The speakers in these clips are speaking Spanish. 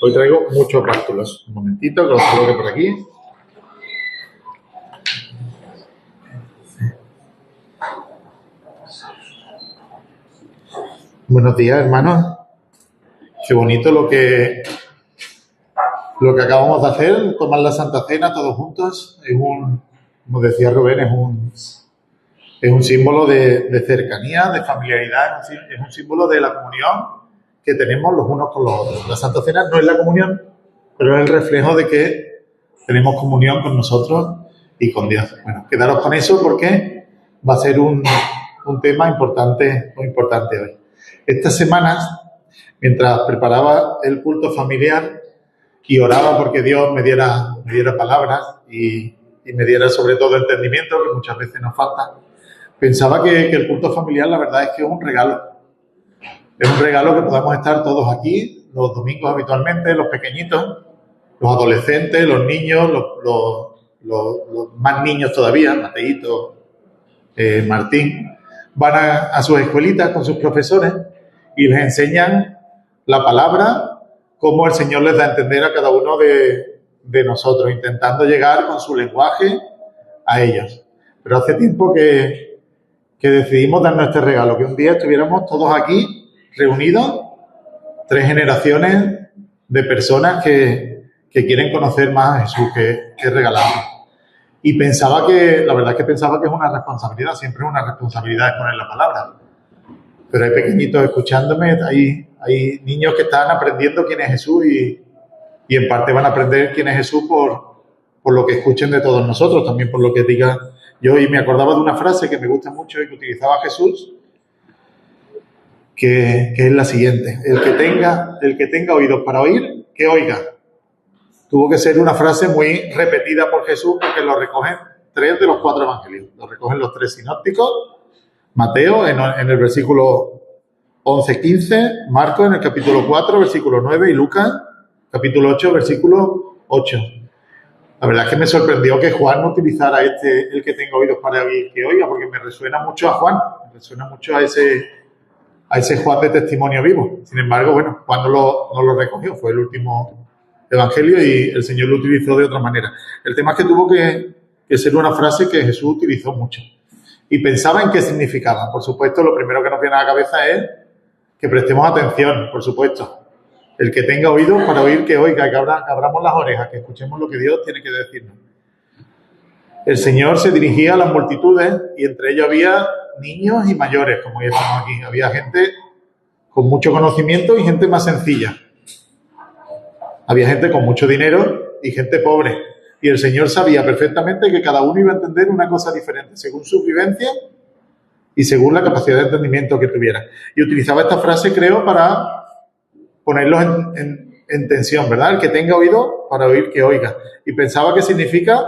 Hoy traigo muchos bártulos. Un momentito, que los coloque por aquí. Buenos días, hermanos. Qué bonito lo que acabamos de hacer, tomar la Santa Cena todos juntos. Como decía Rubén, es un símbolo de cercanía, de familiaridad, es un símbolo de la comunión que tenemos los unos con los otros. La Santa Cena no es la comunión, pero es el reflejo de que tenemos comunión con nosotros y con Dios. Bueno, quedaros con eso porque va a ser un tema importante, muy importante hoy. Estas semanas, mientras preparaba el culto familiar y oraba porque Dios me diera palabras y me diera sobre todo entendimiento, que muchas veces nos falta, pensaba que el culto familiar la verdad es que es un regalo. Es un regalo que podamos estar todos aquí, los domingos habitualmente, los pequeñitos, los adolescentes, los niños, los más niños todavía, Mateito, Martín, van a sus escuelitas con sus profesores y les enseñan la palabra, cómo el Señor les da a entender a cada uno de nosotros, intentando llegar con su lenguaje a ellos. Pero hace tiempo que decidimos darnos este regalo, que un día estuviéramos todos aquí reunidos, 3 generaciones de personas que quieren conocer más a Jesús, que regalamos. Y la verdad es que pensaba que es una responsabilidad, siempre es una responsabilidad exponer la palabra. Pero hay pequeñitos escuchándome, hay niños que están aprendiendo quién es Jesús y en parte van a aprender quién es Jesús por lo que escuchen de todos nosotros, también por lo que diga yo. Y me acordaba de una frase que me gusta mucho y que utilizaba Jesús, que es la siguiente: el que tenga oídos para oír, que oiga. Tuvo que ser una frase muy repetida por Jesús porque lo recogen 3 de los 4 evangelios. Lo recogen los 3 sinópticos: Mateo en el versículo 11-15, Marcos en el capítulo 4, versículo 9 y Lucas, capítulo 8, versículo 8. La verdad es que me sorprendió que Juan no utilizara el que tenga oídos para oír, que oiga, porque me resuena mucho a Juan, me resuena mucho a ese Juan de testimonio vivo. Sin embargo, bueno, Juan no lo recogió, fue el último evangelio y el Señor lo utilizó de otra manera. El tema es que tuvo que ser una frase que Jesús utilizó mucho. Y pensaba en qué significaba. Por supuesto, lo primero que nos viene a la cabeza es que prestemos atención, por supuesto. El que tenga oídos para oír, que oiga, que abramos las orejas, que escuchemos lo que Dios tiene que decirnos. El Señor se dirigía a las multitudes y entre ellos había niños y mayores, como hoy estamos aquí. Había gente con mucho conocimiento y gente más sencilla. Había gente con mucho dinero y gente pobre. Y el Señor sabía perfectamente que cada uno iba a entender una cosa diferente, según su vivencia y según la capacidad de entendimiento que tuviera. Y utilizaba esta frase, creo, para ponerlos en tensión, ¿verdad? El que tenga oído para oír, que oiga. Y pensaba que significa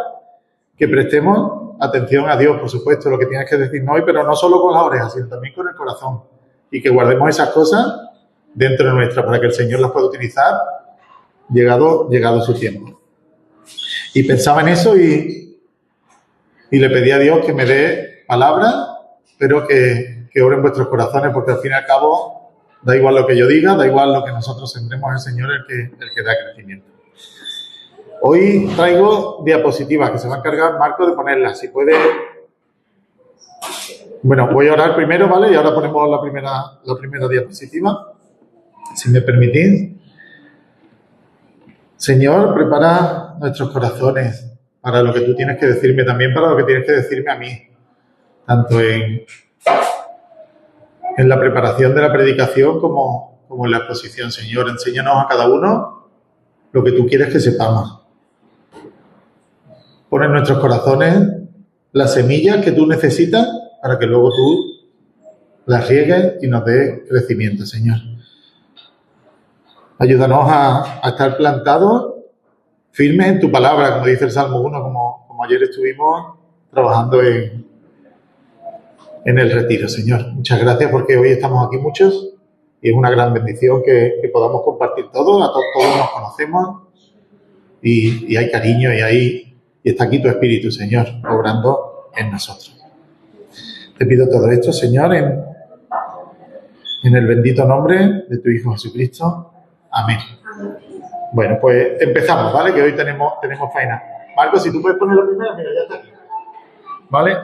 que prestemos atención a Dios, por supuesto, lo que tienes que decirnos hoy, pero no solo con las orejas, sino también con el corazón. Y que guardemos esas cosas dentro de nuestra, para que el Señor las pueda utilizar llegado su tiempo. Y pensaba en eso y le pedí a Dios que me dé palabras, pero que ore en vuestros corazones, porque al fin y al cabo da igual lo que yo diga, da igual lo que nosotros sembremos, el Señor el que da crecimiento. Hoy traigo diapositivas que se va a encargar Marco de ponerlas. Si puede... Bueno, voy a orar primero, ¿vale? Y ahora ponemos la primera diapositiva, si me permitís. Señor, prepara nuestros corazones para lo que tú tienes que decirme, también para lo que tienes que decirme a mí, tanto en la preparación de la predicación como en la exposición. Señor, enséñanos a cada uno lo que tú quieres que sepamos. Pon en nuestros corazones las semillas que tú necesitas para que luego tú las riegues y nos dé crecimiento, Señor. Ayúdanos a estar plantados, firmes en tu palabra, como dice el Salmo 1, como ayer estuvimos trabajando en el retiro, Señor. Muchas gracias porque hoy estamos aquí muchos y es una gran bendición que podamos compartir todos, todos nos conocemos y hay cariño y está aquí tu Espíritu, Señor, obrando en nosotros. Te pido todo esto, Señor, en el bendito nombre de tu Hijo Jesucristo. Amén. Bueno, pues empezamos, ¿vale? Que hoy tenemos faena. Marcos, si tú puedes poner la primera, mira, ya está aquí. ¿Vale?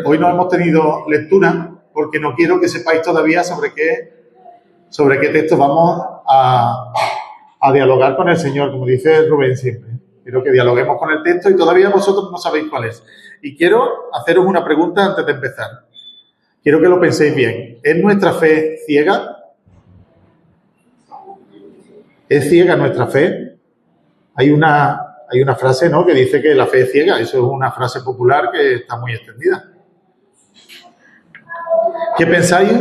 Hoy no hemos tenido lectura porque no quiero que sepáis todavía sobre qué texto vamos a dialogar con el Señor, como dice Rubén siempre. Quiero que dialoguemos con el texto y todavía vosotros no sabéis cuál es. Y quiero haceros una pregunta antes de empezar. Quiero que lo penséis bien. ¿Es nuestra fe ciega? ¿Es ciega nuestra fe? Hay una frase, ¿no?, que dice que la fe es ciega. Eso es una frase popular que está muy extendida. ¿Qué pensáis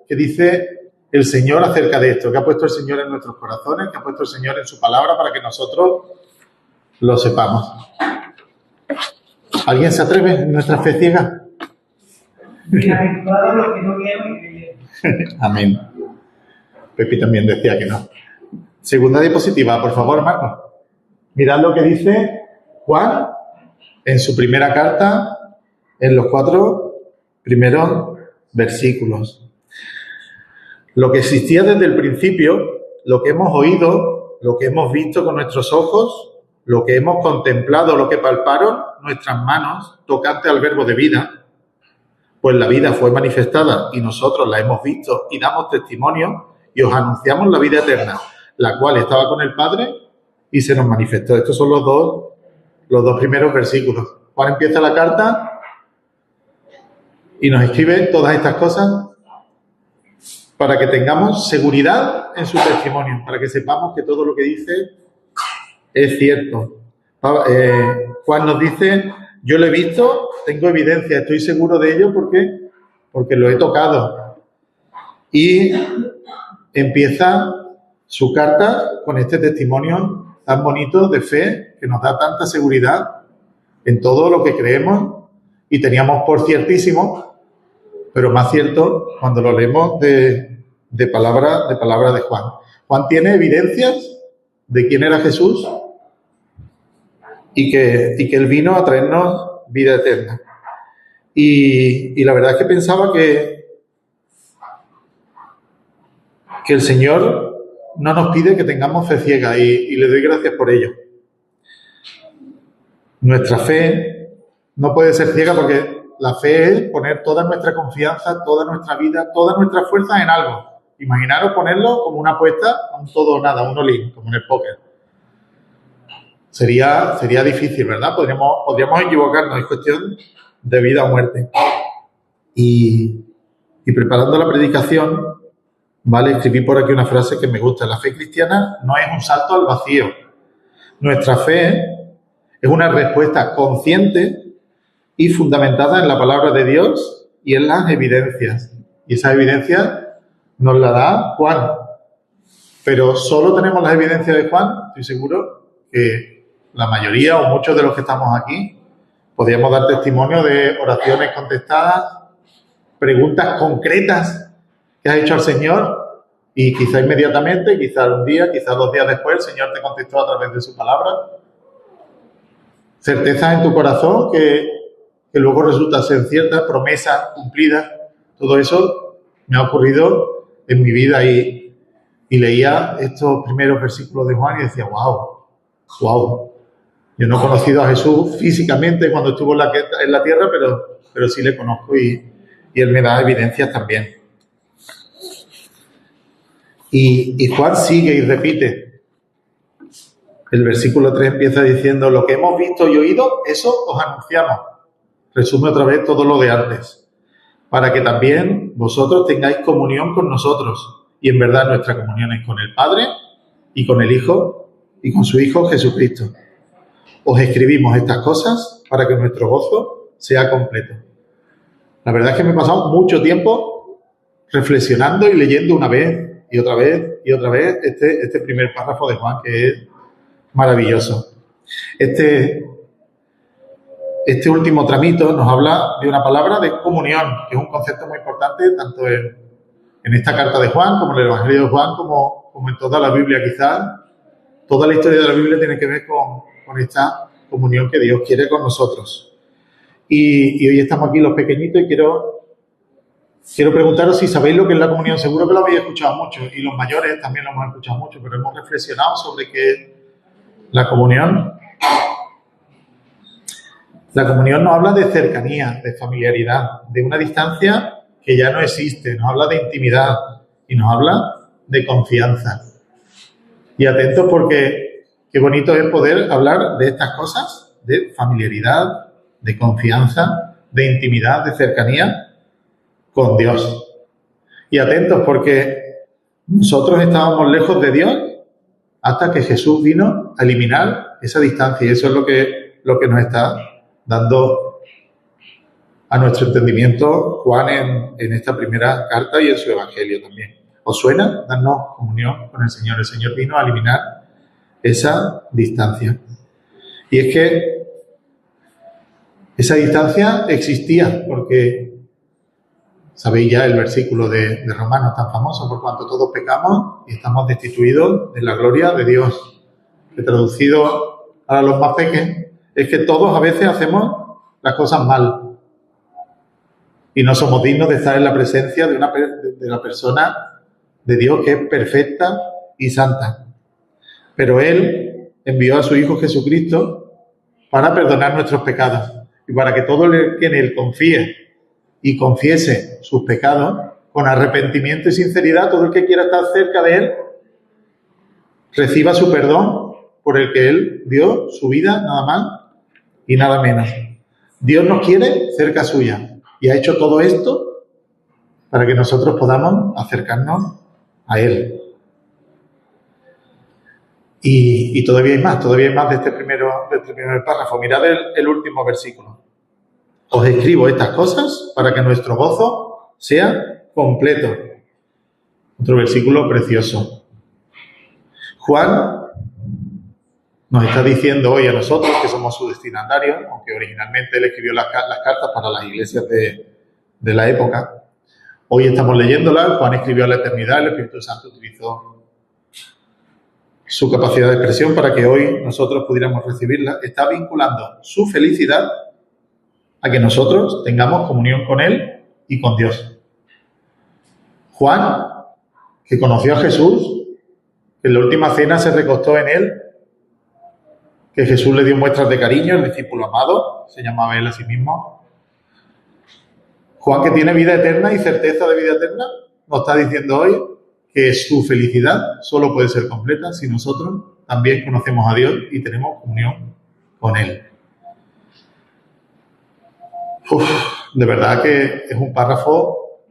que dice el Señor acerca de esto? ¿Qué ha puesto el Señor en nuestros corazones? ¿Qué ha puesto el Señor en su palabra para que nosotros lo sepamos? ¿Alguien se atreve en nuestra fe ciega? Bienaventurados los que no vieron y creyeron. Amén. Pepi también decía que no. Segunda diapositiva, por favor, Marcos. Mirad lo que dice Juan en su primera carta, en los 4 primeros versículos. Lo que existía desde el principio, lo que hemos oído, lo que hemos visto con nuestros ojos, lo que hemos contemplado, lo que palparon nuestras manos tocante al verbo de vida, pues la vida fue manifestada y nosotros la hemos visto y damos testimonio y os anunciamos la vida eterna, la cual estaba con el Padre y se nos manifestó. Estos son los dos primeros versículos. Juan empieza la carta y nos escribe todas estas cosas para que tengamos seguridad en su testimonio, para que sepamos que todo lo que dice es cierto. Juan nos dice: yo lo he visto, tengo evidencia, estoy seguro de ello porque lo he tocado. Y empieza su carta con este testimonio tan bonito de fe que nos da tanta seguridad en todo lo que creemos y teníamos por ciertísimo, pero más cierto cuando lo leemos de palabra de Juan. Juan tiene evidencias de quién era Jesús y que Él vino a traernos vida eterna. Y la verdad es que pensaba que el Señor no nos pide que tengamos fe ciega y le doy gracias por ello. Nuestra fe no puede ser ciega porque la fe es poner toda nuestra confianza, toda nuestra vida, todas nuestras fuerzas en algo. Imaginaros ponerlo como una apuesta, un todo o nada, un all-in, como en el póker. Sería difícil, ¿verdad? Podríamos equivocarnos, es cuestión de vida o muerte. Y preparando la predicación, ¿vale?, escribí por aquí una frase que me gusta. La fe cristiana no es un salto al vacío. Nuestra fe es una respuesta consciente y fundamentada en la palabra de Dios y en las evidencias. Y esa evidencia nos la da Juan. Pero solo tenemos las evidencias de Juan. Estoy seguro que la mayoría o muchos de los que estamos aquí podríamos dar testimonio de oraciones contestadas, preguntas concretas que has hecho al Señor y quizá inmediatamente, quizá un día, quizá 2 días después, el Señor te contestó a través de su palabra. Certezas en tu corazón que luego resultan ser ciertas, promesas cumplidas. Todo eso me ha ocurrido en mi vida y leía estos primeros versículos de Juan y decía, wow. Yo no he conocido a Jesús físicamente cuando estuvo en la tierra, pero sí le conozco y Él me da evidencias también. Y Juan sigue y repite. El versículo 3 empieza diciendo: lo que hemos visto y oído, eso os anunciamos. Resume otra vez todo lo de antes. Para que también vosotros tengáis comunión con nosotros. Y en verdad nuestra comunión es con el Padre y con el Hijo y con su Hijo Jesucristo. Os escribimos estas cosas para que nuestro gozo sea completo. La verdad es que me he pasado mucho tiempo reflexionando y leyendo una vez y otra vez y otra vez este primer párrafo de Juan, que es maravilloso. Este último tramito nos habla de una palabra de comunión, que es un concepto muy importante tanto en esta carta de Juan como en el Evangelio de Juan, como en toda la Biblia quizás. Toda la historia de la Biblia tiene que ver con esta comunión que Dios quiere con nosotros. Y hoy estamos aquí los pequeñitos y quiero quiero preguntaros si sabéis lo que es la comunión. Seguro que lo habéis escuchado mucho y los mayores también lo hemos escuchado mucho, pero hemos reflexionado sobre qué es la comunión. La comunión nos habla de cercanía, de familiaridad, de una distancia que ya no existe, nos habla de intimidad y nos habla de confianza. Y atentos porque qué bonito es poder hablar de estas cosas, de familiaridad, de confianza, de intimidad, de cercanía con Dios. Y atentos porque nosotros estábamos lejos de Dios hasta que Jesús vino a eliminar esa distancia. Y eso es lo que nos está dando a nuestro entendimiento Juan en esta primera carta y en su evangelio también. ¿Os suena? Darnos comunión con el Señor. El Señor vino a eliminar esa distancia. Y es que esa distancia existía porque sabéis ya el versículo de Romanos tan famoso, por cuanto todos pecamos y estamos destituidos de la gloria de Dios. Que traducido a los más pequeños es que todos a veces hacemos las cosas mal y no somos dignos de estar en la presencia de la persona de Dios que es perfecta y santa. Pero Él envió a su Hijo Jesucristo para perdonar nuestros pecados y para que todo el que en Él confíe y confiese sus pecados con arrepentimiento y sinceridad, todo el que quiera estar cerca de Él reciba su perdón por el que Él dio su vida, nada más y nada menos. Dios nos quiere cerca suya y ha hecho todo esto para que nosotros podamos acercarnos a Él. Y todavía hay más de este primer párrafo. Mirad el último versículo. Os escribo estas cosas para que nuestro gozo sea completo. Otro versículo precioso. Juan nos está diciendo hoy a nosotros que somos su destinatario, aunque originalmente él escribió las cartas para las iglesias de la época. Hoy estamos leyéndolas. Juan escribió a la eternidad, el Espíritu Santo utilizó su capacidad de expresión para que hoy nosotros pudiéramos recibirla. Está vinculando su felicidad a que nosotros tengamos comunión con Él y con Dios. Juan, que conoció a Jesús, que en la última cena se recostó en Él, que Jesús le dio muestras de cariño, el discípulo amado, se llamaba Él a sí mismo. Juan, que tiene vida eterna y certeza de vida eterna, nos está diciendo hoy que su felicidad solo puede ser completa si nosotros también conocemos a Dios y tenemos comunión con Él. De verdad que es un párrafo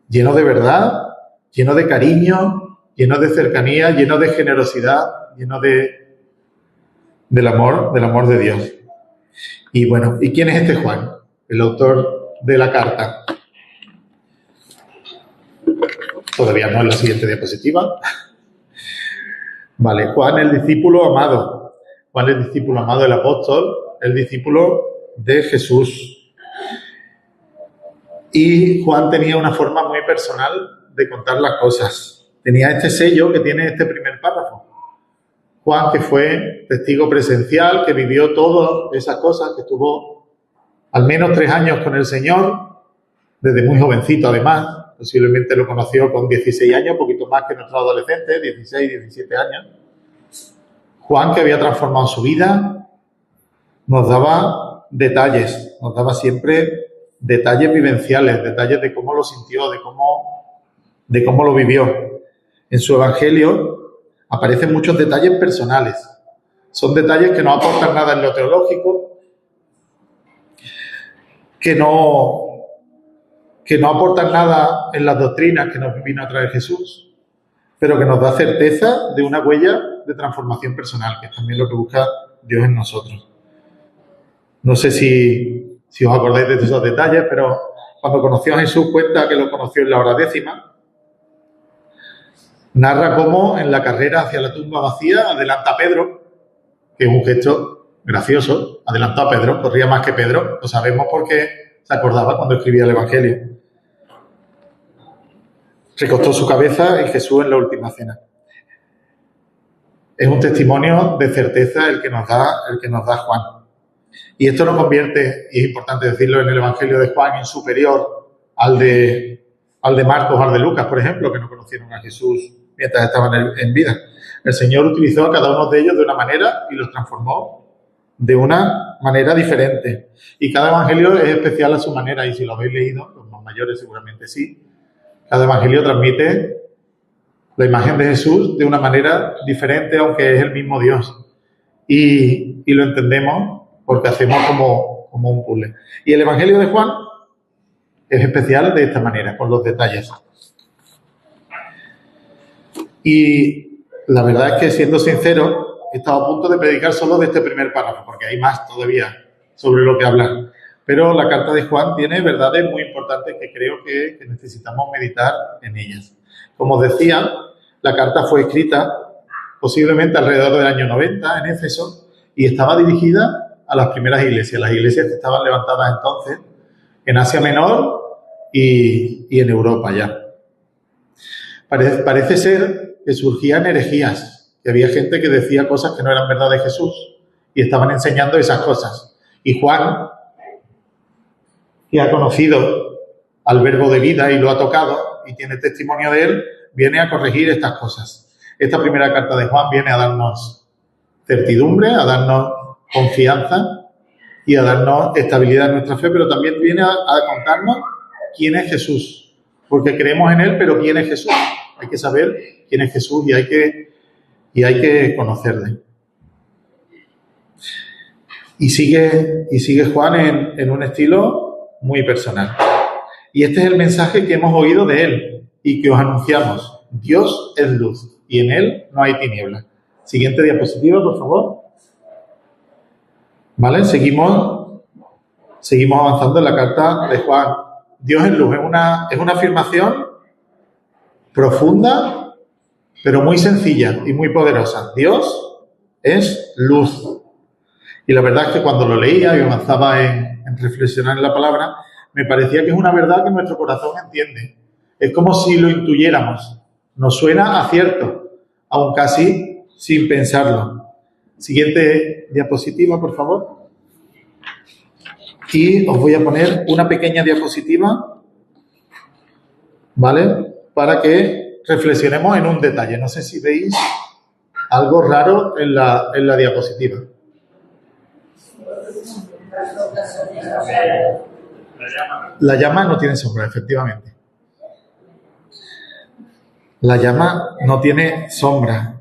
lleno de verdad, lleno de cariño, lleno de cercanía, lleno de generosidad, lleno del amor de Dios. Y bueno, ¿y quién es este Juan? El autor de la carta. Todavía no es la siguiente diapositiva. Vale, Juan, el discípulo amado. Juan, el discípulo amado del apóstol, el discípulo de Jesús. Y Juan tenía una forma muy personal de contar las cosas. Tenía este sello que tiene este primer párrafo. Juan, que fue testigo presencial, que vivió todas esas cosas, que estuvo al menos 3 años con el Señor, desde muy jovencito además. Posiblemente lo conoció con 16 años, un poquito más que nuestro adolescente, 16, 17 años. Juan, que había transformado su vida, nos daba detalles, nos daba siempre detalles vivenciales, detalles de cómo lo sintió, de cómo lo vivió. En su evangelio aparecen muchos detalles personales. Son detalles que no aportan nada en lo teológico, que no aportan nada en las doctrinas que nos vino a traer Jesús, pero que nos da certeza de una huella de transformación personal, que es también lo que busca Dios en nosotros. No sé si os acordáis de esos detalles, pero cuando conoció a Jesús, cuenta que lo conoció en la hora 10ª. Narra cómo en la carrera hacia la tumba vacía adelanta a Pedro, que es un gesto gracioso. Adelantó a Pedro, corría más que Pedro. Lo sabemos porque se acordaba cuando escribía el Evangelio. Recostó su cabeza en Jesús en la última cena. Es un testimonio de certeza el que nos da Juan. Y esto nos convierte, y es importante decirlo, en el Evangelio de Juan en superior al de al de Marcos o al de Lucas, por ejemplo, que no conocieron a Jesús mientras estaban en vida. El Señor utilizó a cada uno de ellos de una manera y los transformó de una manera diferente. Y cada evangelio es especial a su manera, y si lo habéis leído, los más mayores seguramente sí, cada evangelio transmite la imagen de Jesús de una manera diferente, aunque es el mismo Dios. Y lo entendemos porque hacemos como un puzzle. Y el evangelio de Juan es especial de esta manera, con los detalles. Y la verdad es que, siendo sincero, he estado a punto de predicar solo de este primer párrafo, porque hay más todavía sobre lo que hablar. Pero la carta de Juan tiene verdades muy importantes que creo que necesitamos meditar en ellas. Como os decía, la carta fue escrita posiblemente alrededor del año 90 en Éfeso y estaba dirigida a las primeras iglesias, las iglesias que estaban levantadas entonces en Asia Menor y en Europa ya. Parece ser que surgían herejías, que había gente que decía cosas que no eran verdad de Jesús y estaban enseñando esas cosas. Y Juan, que ha conocido al Verbo de vida y lo ha tocado y tiene testimonio de él, viene a corregir estas cosas. Esta primera carta de Juan viene a darnos certidumbre, a darnos confianza y a darnos estabilidad en nuestra fe, pero también viene a contarnos quién es Jesús, porque creemos en él, pero ¿quién es Jesús? Hay que saber quién es Jesús y hay que conocerle. Y sigue Juan en un estilo muy personal. Y este es el mensaje que hemos oído de él y que os anunciamos. Dios es luz y en él no hay tinieblas. Siguiente diapositiva, por favor. ¿Vale? Seguimos avanzando en la carta de Juan. Dios es luz. Es una afirmación profunda, pero muy sencilla y muy poderosa. Dios es luz. Y la verdad es que cuando lo leía y avanzaba en reflexionar en la palabra, me parecía que es una verdad que nuestro corazón entiende. Es como si lo intuyéramos. Nos suena a cierto, aun casi sin pensarlo. Siguiente diapositiva, por favor. Y os voy a poner una pequeña diapositiva, ¿vale? Para que reflexionemos en un detalle. No sé si veis algo raro en la diapositiva. La llama no tiene sombra, efectivamente. La llama no tiene sombra.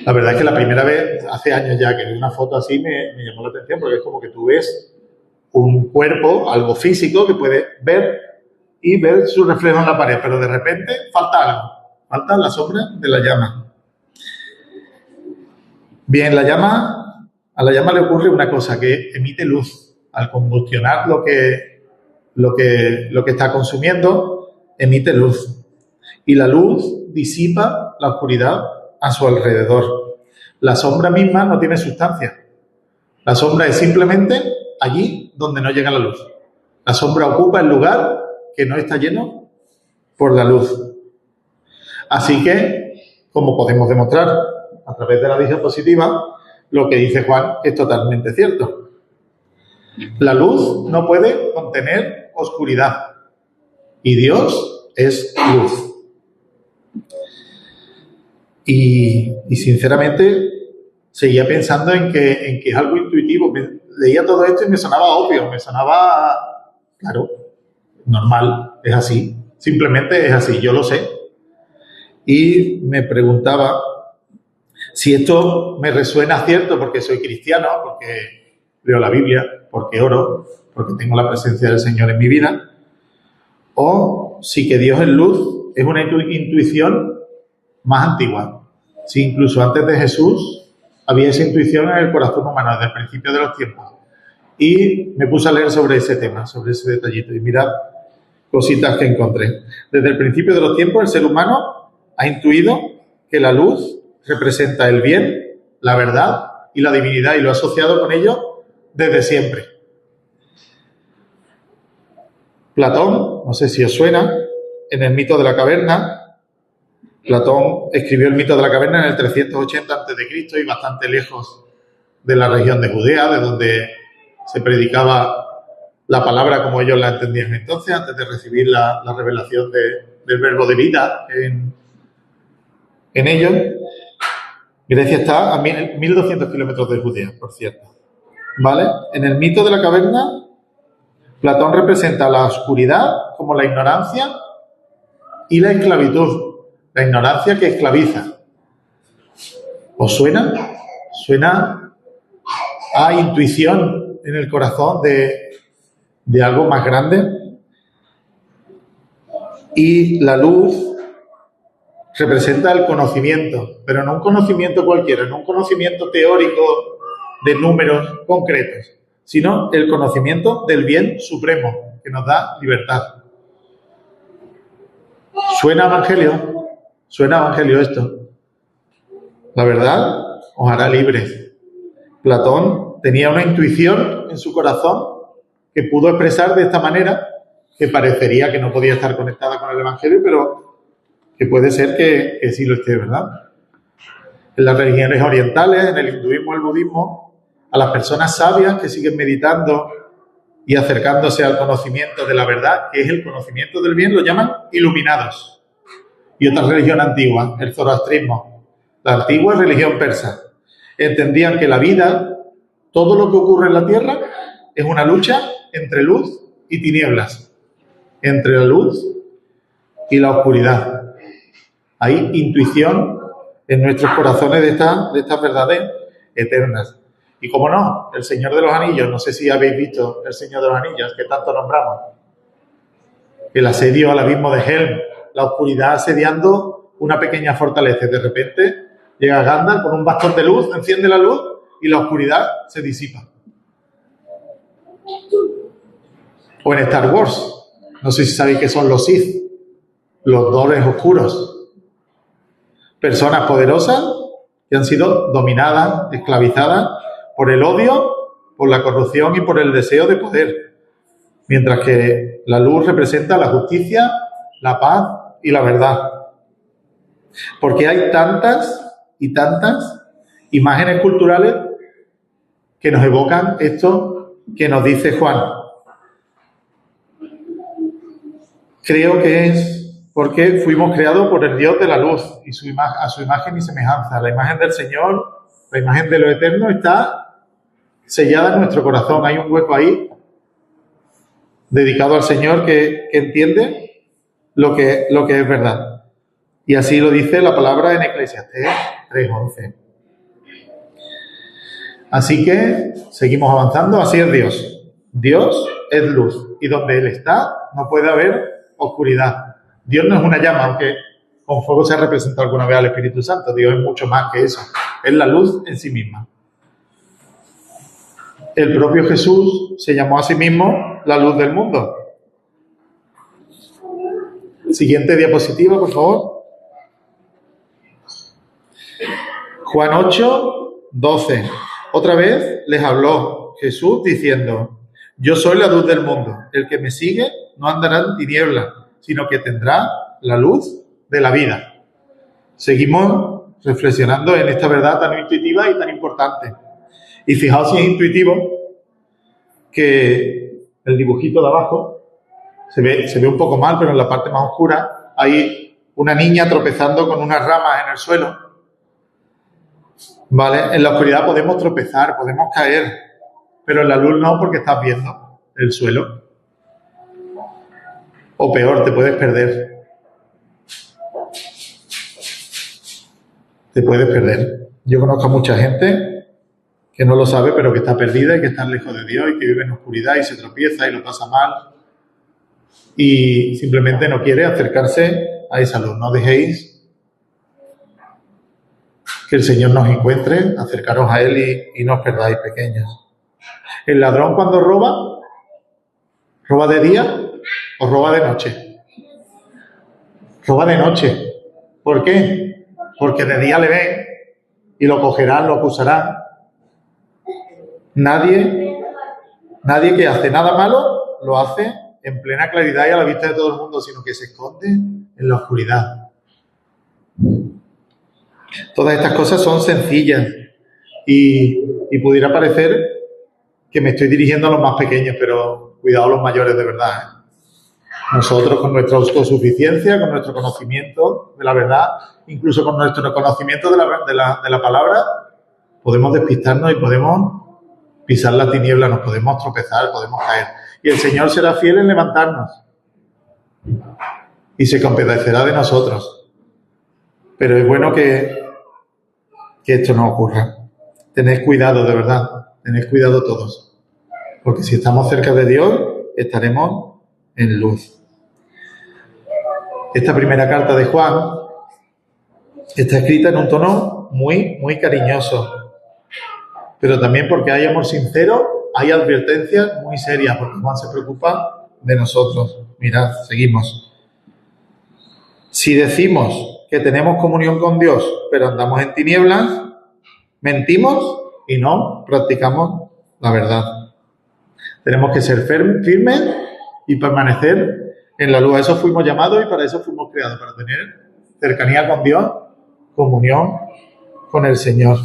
La verdad es que la primera vez, hace años ya, que vi una foto así, me llamó la atención, porque es como que tú ves un cuerpo, algo físico, que puedes ver y ver su reflejo en la pared, pero de repente falta algo, falta la sombra de la llama. Bien, a la llama le ocurre una cosa, que emite luz. Al combustionar lo que está consumiendo, emite luz. Y la luz disipa la oscuridad a su alrededor. La sombra misma no tiene sustancia. La sombra es simplemente allí donde no llega la luz. La sombra ocupa el lugar que no está lleno por la luz. Así que, como podemos demostrar a través de la diapositiva, lo que dice Juan es totalmente cierto. La luz no puede contener oscuridad y Dios es luz. Y sinceramente seguía pensando en que es algo intuitivo. Leía todo esto y me sonaba obvio, me sonaba, claro, normal, es así, simplemente es así, yo lo sé. Y me preguntaba si esto me resuena cierto porque soy cristiano, porque leo la Biblia, porque oro, porque tengo la presencia del Señor en mi vida, o si que Dios es luz es una intuición más antigua. Si incluso antes de Jesús había esa intuición en el corazón humano desde el principio de los tiempos. Y me puse a leer sobre ese tema, sobre ese detallito, y mirad cositas que encontré. Desde el principio de los tiempos el ser humano ha intuido que la luz representa el bien, la verdad y la divinidad, y lo ha asociado con ello desde siempre. Platón, no sé si os suena, en el mito de la caverna, Platón escribió el mito de la caverna en el 380 a.C. y bastante lejos de la región de Judea, de donde se predicaba la palabra como ellos la entendían entonces, antes de recibir la revelación del verbo de vida en ellos. Grecia está a 1200 kilómetros de Judea, por cierto. ¿Vale? En el mito de la caverna, Platón representa la oscuridad como la ignorancia y la esclavitud. La ignorancia que esclaviza. ¿Os suena? Suena a intuición en el corazón de algo más grande. Y la luz representa el conocimiento, pero no un conocimiento cualquiera, no un conocimiento teórico de números concretos, sino el conocimiento del bien supremo que nos da libertad. ¿Suena evangelio? ¿Suena evangelio esto? La verdad os hará libres. Platón tenía una intuición en su corazón que pudo expresar de esta manera, que parecería que no podía estar conectada con el evangelio, pero que puede ser que sí lo esté, ¿verdad? En las religiones orientales, en el hinduismo, el budismo, a las personas sabias que siguen meditando y acercándose al conocimiento de la verdad, que es el conocimiento del bien, lo llaman iluminados. Y otra religión antigua, el zoroastrismo, la antigua religión persa, entendían que la vida, todo lo que ocurre en la tierra, es una lucha entre luz y tinieblas, entre la luz y la oscuridad. Hay intuición en nuestros corazones de estas verdades eternas. Y cómo no, el Señor de los Anillos, no sé si habéis visto el Señor de los Anillos, que tanto nombramos. El asedio al abismo de Helm, la oscuridad asediando una pequeña fortaleza. De repente llega Gandalf con un bastón de luz, enciende la luz y la oscuridad se disipa. O en Star Wars, no sé si sabéis qué son los Sith, los dobles oscuros. Personas poderosas que han sido dominadas, esclavizadas por el odio, por la corrupción y por el deseo de poder. Mientras que la luz representa la justicia, la paz y la verdad. Porque hay tantas y tantas imágenes culturales que nos evocan esto que nos dice Juan. Creo que es porque fuimos creados por el Dios de la luz y a su imagen y semejanza. La imagen del Señor, la imagen de lo eterno está sellada en nuestro corazón. Hay un hueco ahí dedicado al Señor que entiende lo que es verdad. Y así lo dice la palabra en Eclesiastés 3:11. Así que seguimos avanzando. Así es Dios. Dios es luz y donde Él está no puede haber oscuridad. Dios no es una llama, aunque con fuego se ha representado alguna vez al Espíritu Santo. Dios es mucho más que eso. Es la luz en sí misma. El propio Jesús se llamó a sí mismo la luz del mundo. Siguiente diapositiva, por favor. Juan 8:12. Otra vez les habló Jesús diciendo: yo soy la luz del mundo. El que me sigue no andará en tinieblas, sino que tendrá la luz de la vida. Seguimos reflexionando en esta verdad tan intuitiva y tan importante. Y fijaos si es intuitivo que el dibujito de abajo se ve un poco mal, pero en la parte más oscura hay una niña tropezando con unas ramas en el suelo. ¿Vale? En la oscuridad podemos tropezar, podemos caer, pero en la luz no, porque estás viendo el suelo. O peor, te puedes perder. Te puedes perder. Yo conozco a mucha gente que no lo sabe, pero que está perdida y que está lejos de Dios y que vive en oscuridad y se tropieza y lo pasa mal y simplemente no quiere acercarse a esa luz. No dejéis que el Señor nos encuentre, acercaros a Él y no os perdáis, pequeños. El ladrón, cuando roba de día o roba de noche. Roba de noche. ¿Por qué? Porque de día le ven y lo cogerán, lo acusarán. Nadie que hace nada malo lo hace en plena claridad y a la vista de todo el mundo, sino que se esconde en la oscuridad. Todas estas cosas son sencillas y pudiera parecer que me estoy dirigiendo a los más pequeños, pero cuidado los mayores de verdad, ¿eh? Nosotros con nuestra autosuficiencia, con nuestro conocimiento de la verdad, incluso con nuestro conocimiento de la palabra, podemos despistarnos y podemos pisar la tiniebla, nos podemos tropezar, podemos caer. Y el Señor será fiel en levantarnos y se compadecerá de nosotros. Pero es bueno que esto no ocurra. Tened cuidado, de verdad, tened cuidado todos, porque si estamos cerca de Dios, estaremos en luz. Esta primera carta de Juan está escrita en un tono muy, muy cariñoso, pero también porque hay amor sincero, hay advertencias muy serias, porque Juan se preocupa de nosotros. Mirad, seguimos. Si decimos que tenemos comunión con Dios, pero andamos en tinieblas, mentimos y no practicamos la verdad. Tenemos que ser firmes y permanecer en la luz. A eso fuimos llamados y para eso fuimos creados, para tener cercanía con Dios, comunión con el Señor.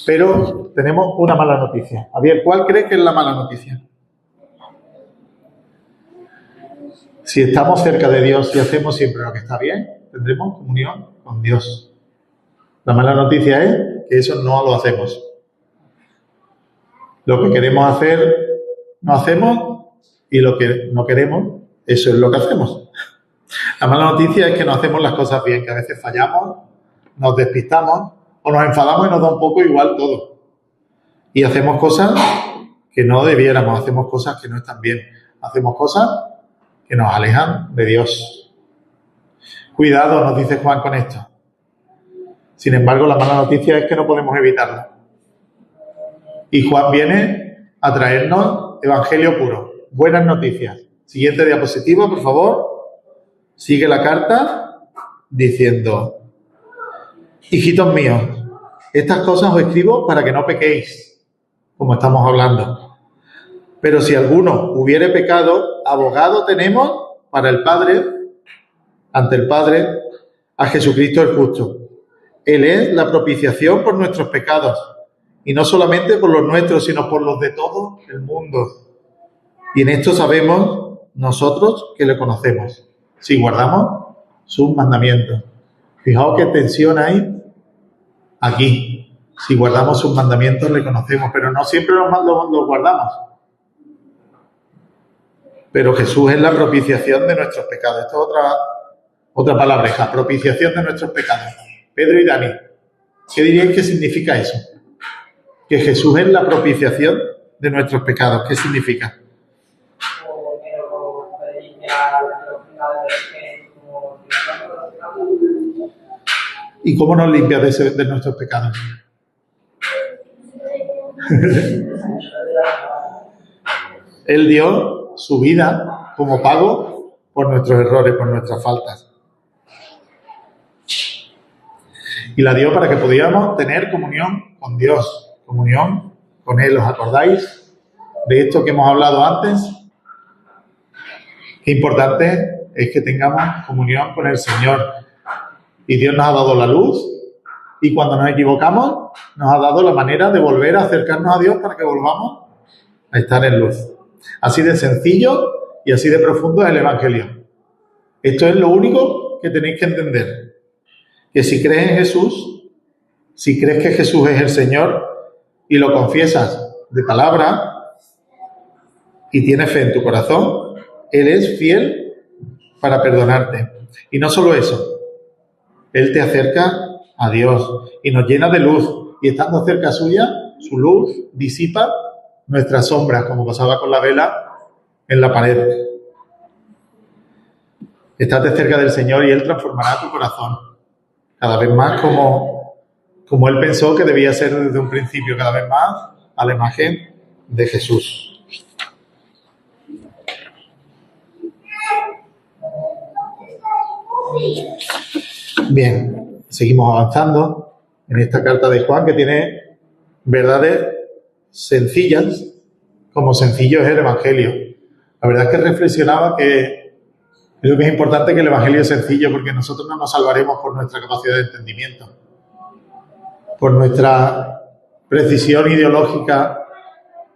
Pero tenemos una mala noticia. Javier, ¿cuál crees que es la mala noticia? Si estamos cerca de Dios y hacemos siempre lo que está bien, tendremos comunión con Dios. La mala noticia es que eso no lo hacemos. Lo que queremos hacer, no hacemos, y lo que no queremos, eso es lo que hacemos. La mala noticia es que no hacemos las cosas bien, que a veces fallamos, nos despistamos, o nos enfadamos y nos da un poco igual todo. Y hacemos cosas que no debiéramos, hacemos cosas que no están bien, hacemos cosas que nos alejan de Dios. Cuidado, nos dice Juan con esto. Sin embargo, la mala noticia es que no podemos evitarla. Y Juan viene a traernos evangelio puro, buenas noticias. Siguiente diapositiva, por favor. Sigue la carta diciendo: hijitos míos, estas cosas os escribo para que no pequéis, como estamos hablando. Pero si alguno hubiere pecado, abogado tenemos para el Padre, ante el Padre, a Jesucristo el justo. Él es la propiciación por nuestros pecados, y no solamente por los nuestros, sino por los de todo el mundo. Y en esto sabemos nosotros que le conocemos, si guardamos sus mandamientos. Fijaos qué tensión hay aquí. Si guardamos sus mandamientos le conocemos, pero no siempre los guardamos. Pero Jesús es la propiciación de nuestros pecados. Esta es otra palabreja, propiciación de nuestros pecados. Pedro y Dani, ¿qué diríais que significa eso? Que Jesús es la propiciación de nuestros pecados. ¿Qué significa? ¿Y cómo nos limpia de nuestros pecados? Él dio su vida como pago por nuestros errores, por nuestras faltas. Y la dio para que pudiéramos tener comunión con Dios, comunión con Él. ¿Os acordáis de esto que hemos hablado antes? Qué importante es que tengamos comunión con el Señor. Y Dios nos ha dado la luz, y cuando nos equivocamos, nos ha dado la manera de volver a acercarnos a Dios para que volvamos a estar en luz. Así de sencillo y así de profundo es el Evangelio. Esto es lo único que tenéis que entender. Que si crees en Jesús, si crees que Jesús es el Señor y lo confiesas de palabra y tienes fe en tu corazón, Él es fiel para perdonarte. Y no solo eso, Él te acerca a Dios y nos llena de luz. Y estando cerca suya, su luz disipa nuestras sombras, como pasaba con la vela en la pared. Estate cerca del Señor y Él transformará tu corazón cada vez más como Él pensó que debía ser desde un principio, cada vez más a la imagen de Jesús. Bien, seguimos avanzando en esta carta de Juan, que tiene verdades sencillas, como sencillo es el Evangelio. La verdad es que reflexionaba que creo que es importante que el Evangelio es sencillo, porque nosotros no nos salvaremos por nuestra capacidad de entendimiento, por nuestra precisión ideológica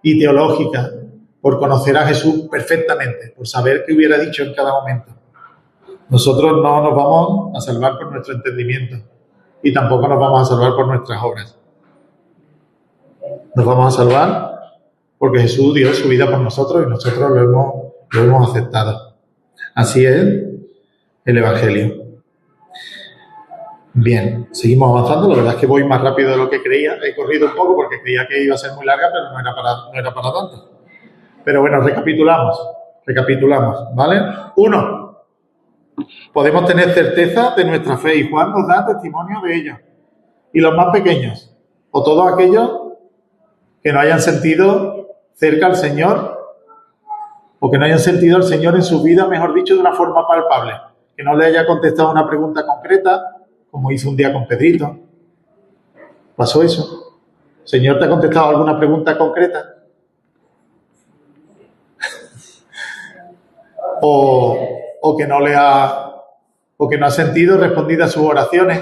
y teológica, por conocer a Jesús perfectamente, por saber qué hubiera dicho en cada momento. Nosotros no nos vamos a salvar por nuestro entendimiento y tampoco nos vamos a salvar por nuestras obras. Nos vamos a salvar porque Jesús dio su vida por nosotros y nosotros lo hemos aceptado. Así es el Evangelio. Bien, seguimos avanzando. La verdad es que voy más rápido de lo que creía. He corrido un poco porque creía que iba a ser muy larga, pero no era para tanto. Pero bueno, recapitulamos, ¿vale? 1. Podemos tener certeza de nuestra fe y Juan nos da testimonio de ella. Y los más pequeños, o todos aquellos que no hayan sentido cerca al Señor, o que no hayan sentido al Señor en su vida, mejor dicho, de una forma palpable, que no le haya contestado una pregunta concreta, como hizo un día con Pedrito. ¿Pasó eso? ¿Señor te ha contestado alguna pregunta concreta? o que no ha sentido respondidas sus oraciones,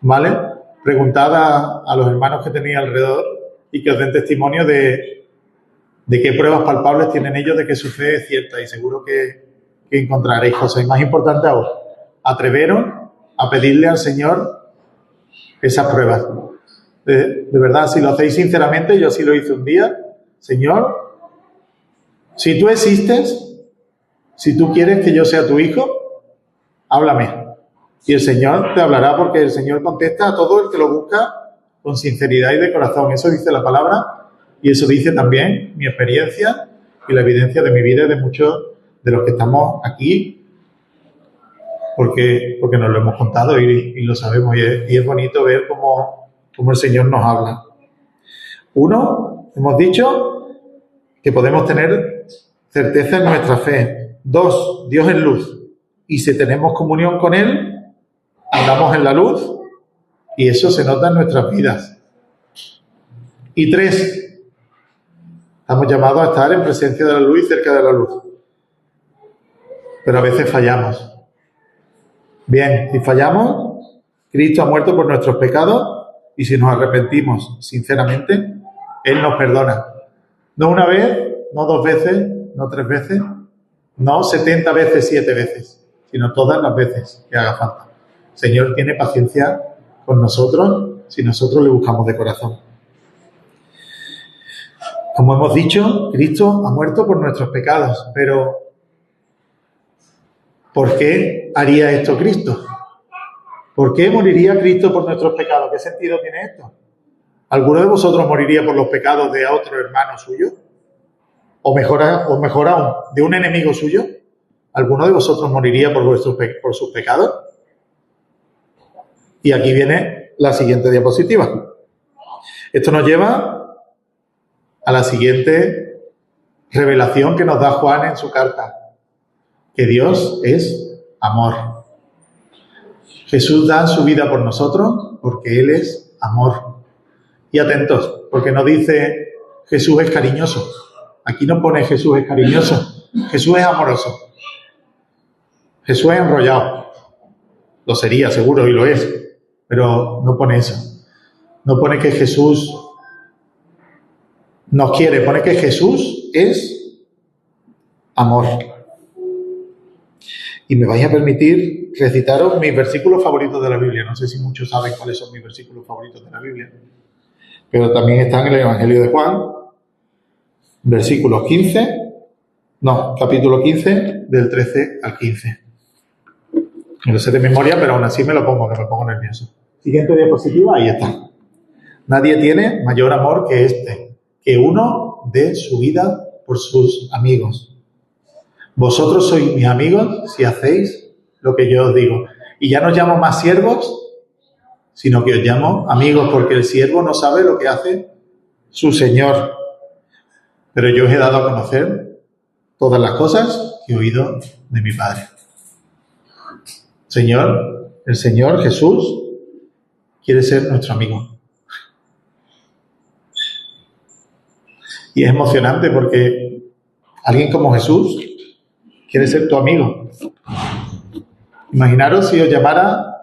¿vale? Preguntad a los hermanos que tenéis alrededor y que os den testimonio de qué pruebas palpables tienen ellos de que su fe es cierta, y seguro que encontraréis cosas. Y más importante aún, atreveros a pedirle al Señor esas pruebas. De verdad, si lo hacéis sinceramente, yo así lo hice un día. Señor, si tú existes, si tú quieres que yo sea tu hijo, háblame. Y el Señor te hablará, porque el Señor contesta a todo el que lo busca con sinceridad y de corazón. Eso dice la palabra, y eso dice también mi experiencia y la evidencia de mi vida y de muchos de los que estamos aquí, porque nos lo hemos contado y lo sabemos, y es bonito ver cómo el Señor nos habla. 1, hemos dicho que podemos tener certeza en nuestra fe. 2, Dios es luz, y si tenemos comunión con Él, andamos en la luz, y eso se nota en nuestras vidas. Y 3, estamos llamados a estar en presencia de la luz y cerca de la luz, pero a veces fallamos. Bien, si fallamos, Cristo ha muerto por nuestros pecados, y si nos arrepentimos sinceramente, Él nos perdona. No una vez, no 2 veces, no 3 veces, no 70 veces, 7 veces, sino todas las veces que haga falta. El Señor tiene paciencia con nosotros si nosotros le buscamos de corazón. Como hemos dicho, Cristo ha muerto por nuestros pecados, pero ¿por qué haría esto Cristo? ¿Por qué moriría Cristo por nuestros pecados? ¿Qué sentido tiene esto? ¿Alguno de vosotros moriría por los pecados de otro hermano suyo? ¿O mejor aún, de un enemigo suyo? ¿Alguno de vosotros moriría por sus pecados? Y aquí viene la siguiente diapositiva. Esto nos lleva a la siguiente revelación que nos da Juan en su carta, que Dios es amor. Jesús da su vida por nosotros porque Él es amor. Y atentos, porque no dice Jesús es cariñoso. Aquí no pone Jesús es cariñoso. Jesús es amoroso. Jesús es enrollado. Lo sería, seguro, y lo es. Pero no pone eso. No pone que Jesús nos quiere. Pone que Jesús es amor. Y me vais a permitir recitaros mis versículos favoritos de la Biblia. No sé si muchos saben cuáles son mis versículos favoritos de la Biblia. Pero también están en el Evangelio de Juan. Capítulo 15, del 13 al 15. Me lo sé de memoria, pero aún así me lo pongo nervioso. Siguiente diapositiva, ahí está. Nadie tiene mayor amor que este, que uno dé su vida por sus amigos. Vosotros sois mis amigos si hacéis lo que yo os digo. Y ya no os llamo más siervos, sino que os llamo amigos, porque el siervo no sabe lo que hace su Señor. Pero yo os he dado a conocer todas las cosas que he oído de mi Padre. El Señor Jesús quiere ser nuestro amigo. Y es emocionante porque alguien como Jesús quiere ser tu amigo. Imaginaros si os llamara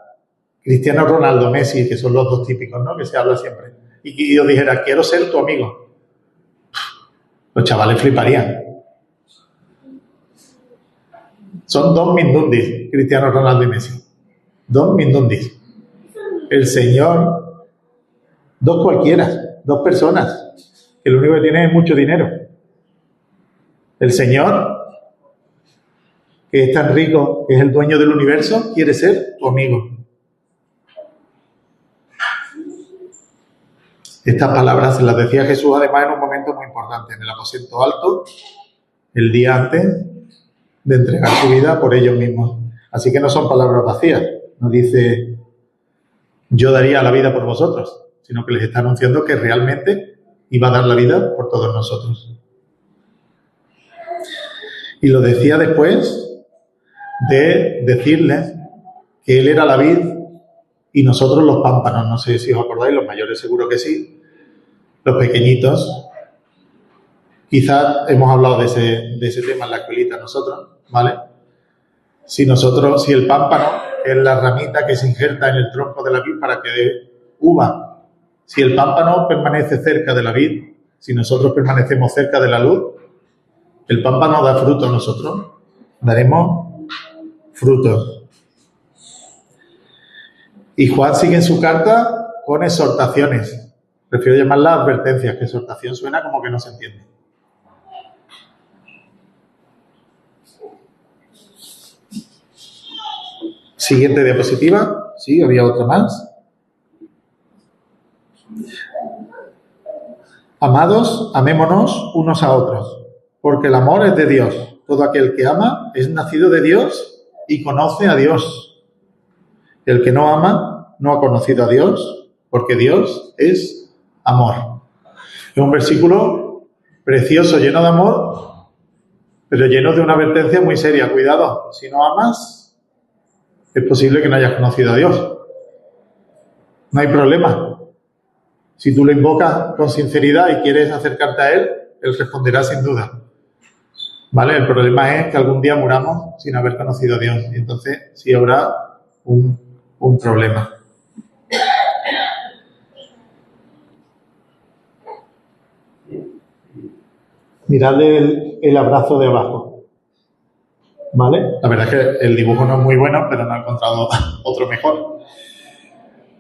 Cristiano Ronaldo, Messi, que son los dos típicos, ¿no? Que se habla siempre. Y os dijera, quiero ser tu amigo. Los chavales fliparían. Son dos mindundis, Cristiano Ronaldo y Messi. Dos mindundis. El Señor, dos cualquiera, dos personas, que lo único que tienen es mucho dinero. El Señor, que es tan rico, que es el dueño del universo, quiere ser tu amigo. Estas palabras se las decía Jesús además en un momento muy importante, en el aposento alto, el día antes de entregar su vida por ellos mismos. Así que no son palabras vacías, no dice yo daría la vida por vosotros, sino que les está anunciando que realmente iba a dar la vida por todos nosotros. Y lo decía después de decirles que Él era la vid y nosotros los pámpanos. No sé si os acordáis, los mayores seguro que sí. Los pequeñitos, quizás hemos hablado de ese tema en la escuelita nosotros, ¿vale? Si el pámpano es la ramita que se injerta en el tronco de la vid para que dé uva, si el pámpano permanece cerca de la vid, si nosotros permanecemos cerca de la luz, el pámpano da fruto a nosotros, daremos frutos. Y Juan sigue en su carta con exhortaciones. Prefiero llamarlas advertencias, que exhortación suena como que no se entiende. Siguiente diapositiva. Sí, había otra más. Amados, amémonos unos a otros, porque el amor es de Dios. Todo aquel que ama es nacido de Dios y conoce a Dios. El que no ama no ha conocido a Dios, porque Dios es amor. Es un versículo precioso, lleno de amor, pero lleno de una advertencia muy seria. Cuidado, si no amas, es posible que no hayas conocido a Dios. No hay problema. Si tú lo invocas con sinceridad y quieres acercarte a Él, Él responderá sin duda. ¿Vale? El problema es que algún día muramos sin haber conocido a Dios. Y entonces sí habrá un problema. Mirad el abrazo de abajo. ¿Vale? La verdad es que el dibujo no es muy bueno, pero no he encontrado otro mejor.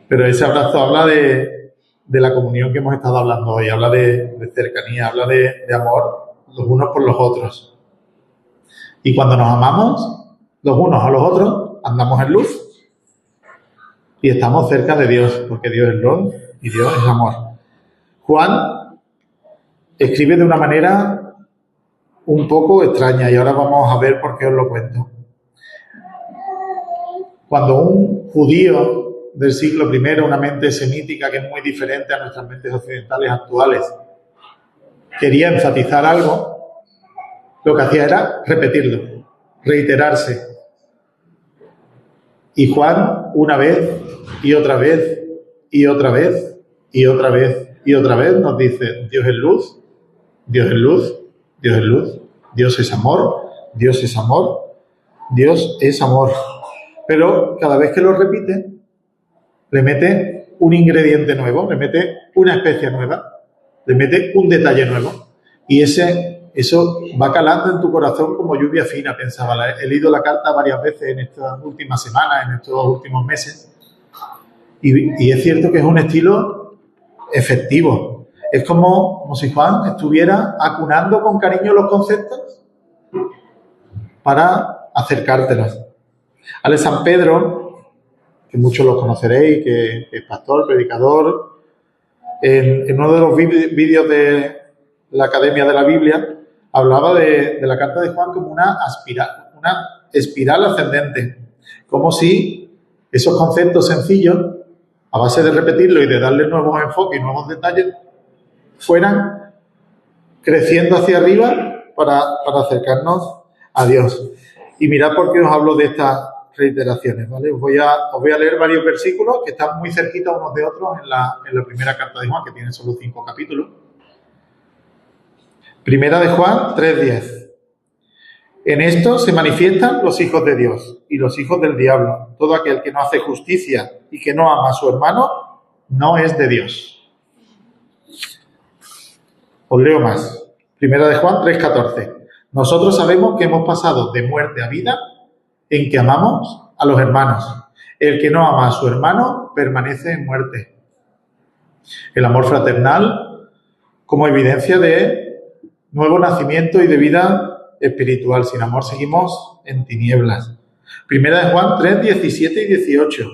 Pero ese abrazo habla de la comunión que hemos estado hablando hoy, habla de cercanía, habla de amor los unos por los otros. Y cuando nos amamos los unos a los otros, andamos en luz y estamos cerca de Dios, porque Dios es luz y Dios es amor. Juan escribe de una manera un poco extraña y ahora vamos a ver por qué os lo cuento. Cuando un judío del siglo I, una mente semítica que es muy diferente a nuestras mentes occidentales actuales, quería enfatizar algo, lo que hacía era repetirlo, reiterarse. Y Juan, una vez y otra vez y otra vez y otra vez y otra vez nos dice: Dios es luz, Dios es luz, Dios es luz, Dios es amor, Dios es amor, Dios es amor. Pero cada vez que lo repite, le mete un ingrediente nuevo, le mete una especia nueva, le mete un detalle nuevo. Y eso va calando en tu corazón como lluvia fina, pensaba. He leído la carta varias veces en estas últimas semanas, en estos últimos meses. Y es cierto que es un estilo efectivo. Es como si Juan estuviera acunando con cariño los conceptos para acercártelos. Ale San Pedro, que muchos lo conoceréis, que es pastor, predicador, en uno de los vídeos de la Academia de la Biblia, hablaba de la carta de Juan como una espiral ascendente, como si esos conceptos sencillos, a base de repetirlo y de darle nuevos enfoques y nuevos detalles, fueran creciendo hacia arriba para acercarnos a Dios. Y mirad por qué os hablo de estas reiteraciones, ¿vale? Os voy a leer varios versículos que están muy cerquitos unos de otros en la primera carta de Juan, que tiene solo 5 capítulos. Primera de Juan 3:10. En esto se manifiestan los hijos de Dios y los hijos del diablo. Todo aquel que no hace justicia y que no ama a su hermano no es de Dios. Os leo más. Primera de Juan 3:14. Nosotros sabemos que hemos pasado de muerte a vida en que amamos a los hermanos. El que no ama a su hermano permanece en muerte. El amor fraternal como evidencia de nuevo nacimiento y de vida espiritual. Sin amor seguimos en tinieblas. Primera de Juan 3:17 y 18.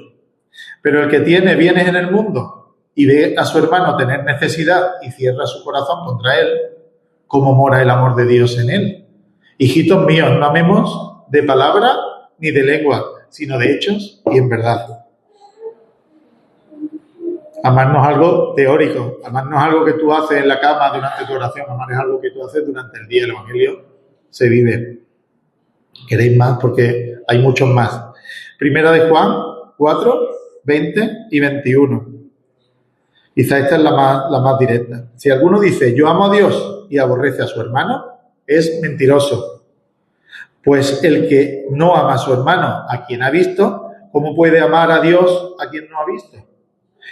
Pero el que tiene bienes en el mundo y ve a su hermano tener necesidad y cierra su corazón contra él, ¿cómo mora el amor de Dios en él? Hijitos míos, no amemos de palabra ni de lengua, sino de hechos y en verdad. Amar no es algo teórico, amar no es algo que tú haces en la cama durante tu oración, amar es algo que tú haces durante el día. El Evangelio se vive. ¿Queréis más? Porque hay muchos más. Primera de Juan 4, 20 y 21. Quizá esta es la más directa. Si alguno dice, yo amo a Dios y aborrece a su hermano, es mentiroso. Pues el que no ama a su hermano, a quien ha visto, ¿cómo puede amar a Dios a quien no ha visto?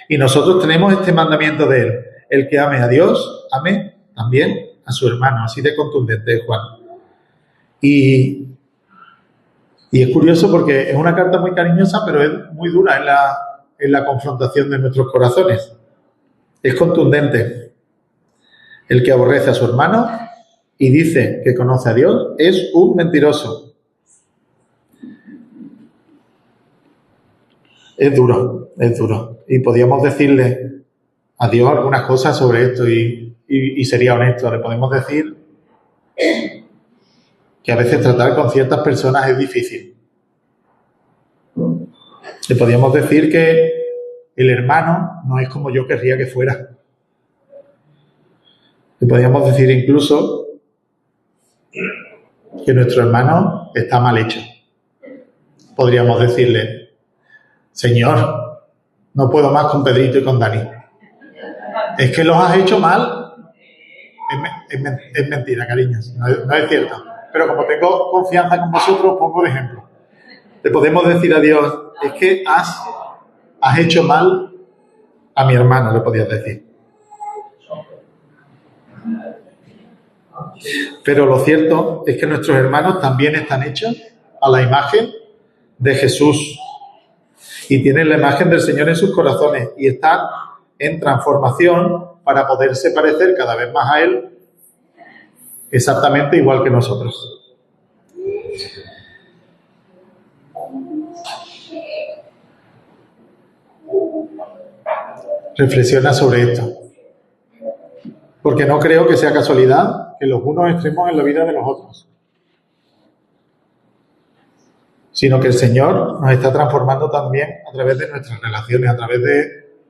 Y nosotros tenemos este mandamiento de él. El que ame a Dios, ame también a su hermano. Así de contundente es Juan. Y es curioso porque es una carta muy cariñosa, pero es muy dura en la confrontación de nuestros corazones. Es contundente. El que aborrece a su hermano y dice que conoce a Dios es un mentiroso. Es duro, es duro. Y podríamos decirle a Dios algunas cosas sobre esto y sería honesto. Le podemos decir que a veces tratar con ciertas personas es difícil. Le podríamos decir que el hermano no es como yo querría que fuera. Le podríamos decir incluso que nuestro hermano está mal hecho. Podríamos decirle, Señor, no puedo más con Pedrito y con Dani. Es que los has hecho mal. Es mentira, cariños, no es cierto. Pero como tengo confianza con vosotros, pongo de ejemplo. Le podemos decir a Dios, es que has hecho mal a mi hermano, le podías decir. Pero lo cierto es que nuestros hermanos también están hechos a la imagen de Jesús y tienen la imagen del Señor en sus corazones y están en transformación para poderse parecer cada vez más a Él, exactamente igual que nosotros. Reflexiona sobre esto, porque no creo que sea casualidad que los unos extremos en la vida de los otros, sino que el Señor nos está transformando también a través de nuestras relaciones, a través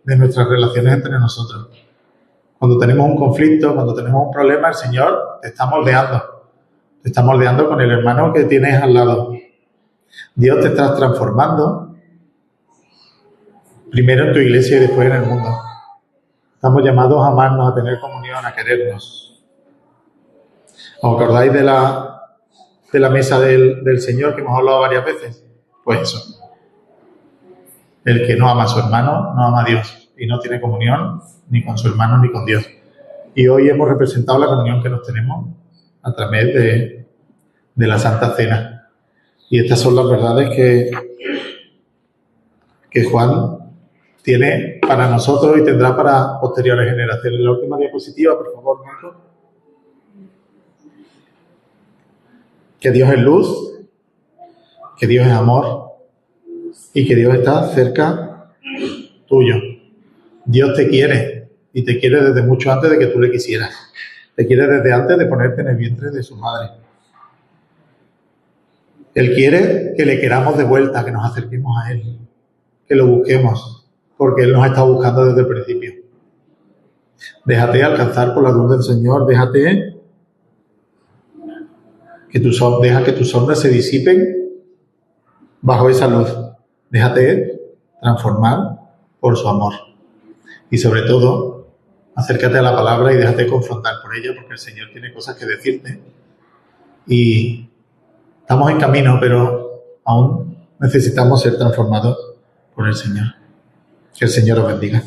de nuestras relaciones entre nosotros. Cuando tenemos un conflicto, cuando tenemos un problema, el Señor te está moldeando. Te está moldeando con el hermano que tienes al lado. Dios te está transformando, primero en tu iglesia y después en el mundo. Estamos llamados a amarnos, a tener comunión, a querernos. ¿Os acordáis de la mesa del Señor que hemos hablado varias veces? Pues eso. El que no ama a su hermano, no ama a Dios. Y no tiene comunión ni con su hermano ni con Dios. Y hoy hemos representado la comunión que nos tenemos a través de la Santa Cena. Y estas son las verdades que Juan tiene para nosotros y tendrá para posteriores generaciones. La última diapositiva, por favor, Marco. Que Dios es luz, que Dios es amor y que Dios está cerca tuyo. Dios te quiere y te quiere desde mucho antes de que tú le quisieras. Te quiere desde antes de ponerte en el vientre de su madre. Él quiere que le queramos de vuelta, que nos acerquemos a Él, que lo busquemos, porque Él nos ha estado buscando desde el principio. Déjate alcanzar por la luz del Señor, deja que tus sombras se disipen bajo esa luz. Déjate transformar por su amor. Y sobre todo, acércate a la palabra y déjate confrontar por ella, porque el Señor tiene cosas que decirte. Y estamos en camino, pero aún necesitamos ser transformados por el Señor. Que el Señor os bendiga.